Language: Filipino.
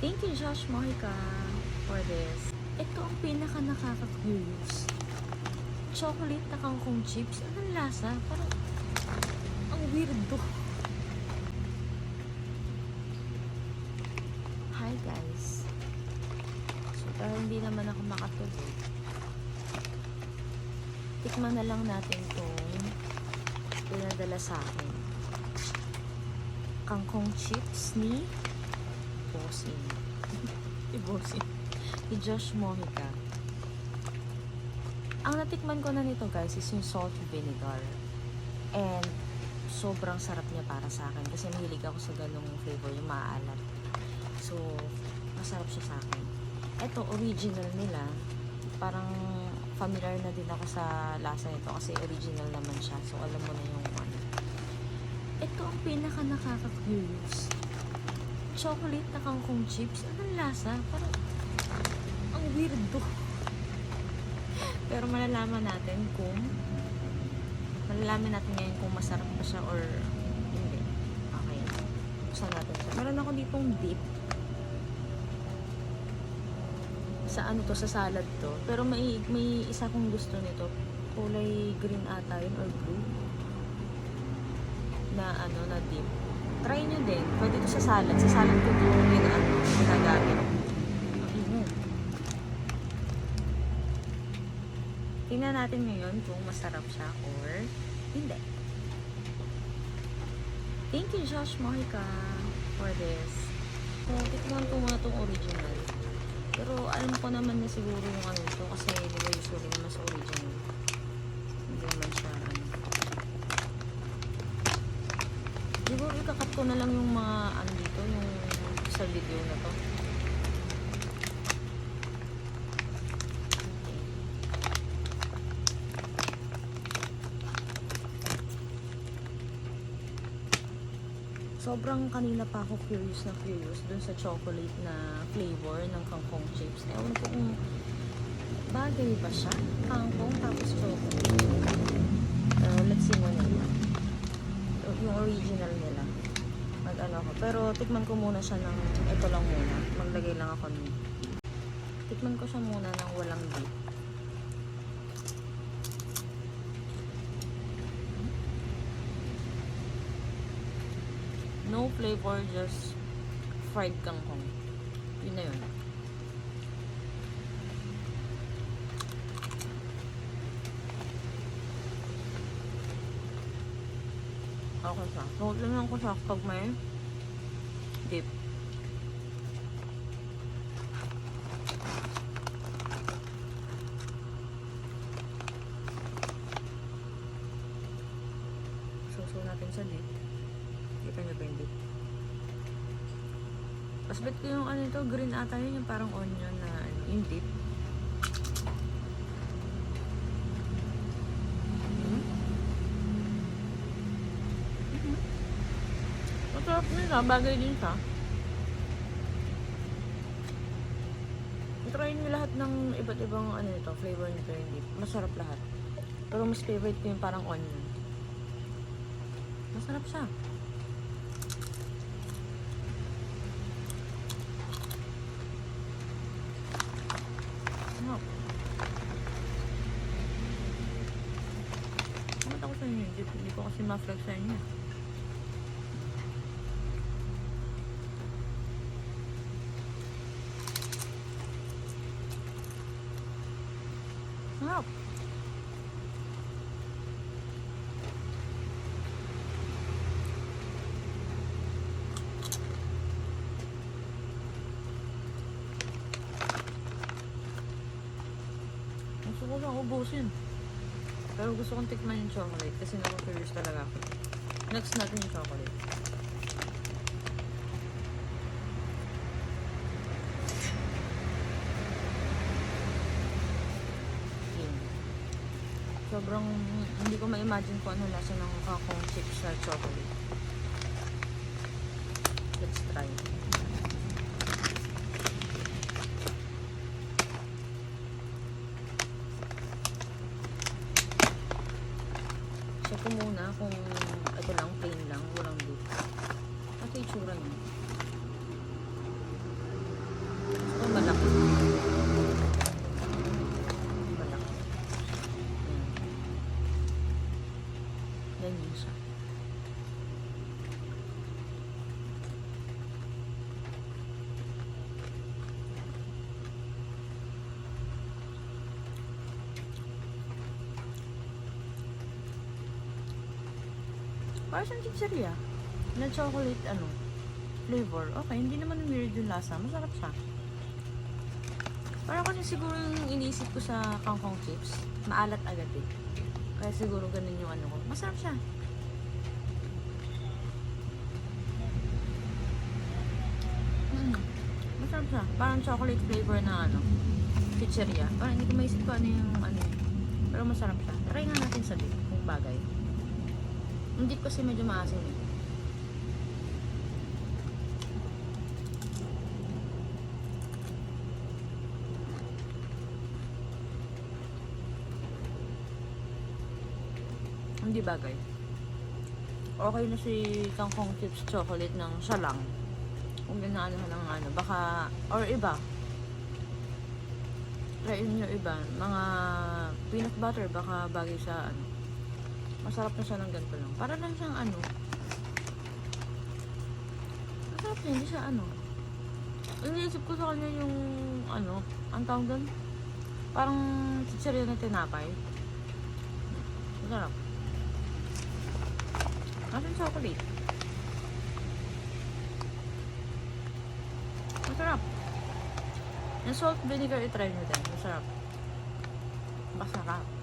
Thank you, Josh Mojica, for this. Ito ang pinaka nakaka-curious. Chocolate na kangkong chips. Anong lasa? Parang ang weirdo. Hi guys. So dahil hindi naman ako makatulog, tikman na lang natin itong pinadala sa akin. Kangkong chips ni Bossing. Si Bossing. Ni Josh Mojica. Ang natikman ko na nito guys is yung salty vinegar. And sobrang sarap niya para sa akin kasi mahilig ako sa ganung flavor, yung maaalat. So, masarap siya sa akin. Ito, original nila. Parang familiar na din ako sa lasa nito kasi original naman siya. So, alam mo na yung ano. Ito ang pinaka nakaka-curious. Chocolate na kangkong chips. Anong lasa? Parang ang weirdo. Pero malalaman natin ngayon kung masarap pa siya or hindi. Okay. Buksan natin siya. Meron ako ditong dip. Sa ano to, sa salad to. Pero may isa kong gusto nito. Kulay green ata yun or blue. Na dip. Try nyo din. Pwede ito sa salad. Sa salad ko ito yung ginagamit. Tingnan natin ngayon kung masarap siya or hindi. Thank you, Josh Mojica, for this. So, tikman ko muna itong original. Pero alam ko naman na siguro yung ano ito kasi di ba usually naman sa original. Hindi naman siya siguro ikakat ko na lang yung mga dito, yung sa video na to. Sobrang kanina pa ako curious dun sa chocolate na flavor ng kangkong chips. Ewan ko kung bagay ba siya. Kangkong tapos chocolate. Let's see muna. Yung original nila. Mag-ano ako. Pero tikman ko muna siya ng ito lang muna. Maglagay lang ako ng tikman ko siya muna ng walang dip. No flavor, just fried kangkong. Yun na yun. Okay siya. So, lang ko siya pag may dip. So natin sa dip. Kita nyo ba yung dip? Pasbet ko yung ito, green ata yun, yung parang onion na yung dip. Masarap nila, bagay din siya. Try nyo lahat ng iba't ibang flavor nito yung dip. Masarap lahat. Pero mas favorite ko yung parang onion. Masarap siya. Kamat ako sa inyo. Hindi ko kasi ma-flex sa inyo. Sarap. Gusto ko lang ubusin. Pero gusto kong tikman yung chocolate kasi naku-curious talaga ako. Next natin yung chocolate. Sobrang hindi ko ma-imagine kung ano lasa ng kangkong chips sa chocolate. Let's try. Check ko muna kung ito lang, plain lang, walang dip. Ito yung tsura niya. Parang siyang chicheria. Na chocolate, flavor. Okay, hindi naman weird yung lasa. Masarap siya. Parang kasi siguro yung iniisip ko sa kangkong chips, maalat agad eh. Kaya siguro ganun yung ko. Masarap siya. Masarap siya. Parang chocolate flavor na chicheria. Parang hindi ko maisip ko ano yung Pero masarap siya. Try nga natin sa dip kung bagay. Yung dip kasi medyo maasim eh. Hindi bagay. Okay na si kangkong chips chocolate ng siya lang. Kung ganaano ng baka, or iba. Try nyo iba. Mga peanut butter, baka bagay sa Masarap na siya ng ganito lang. Para lang siyang Masarap niya, hindi siya Iniisip ko sa kanya yung ang tawag doon? Parang chicheria na tinapay. Masarap. Asan chocolate? Masarap. Yung salt vinegar, i-try nyo din. Masarap. Masarap.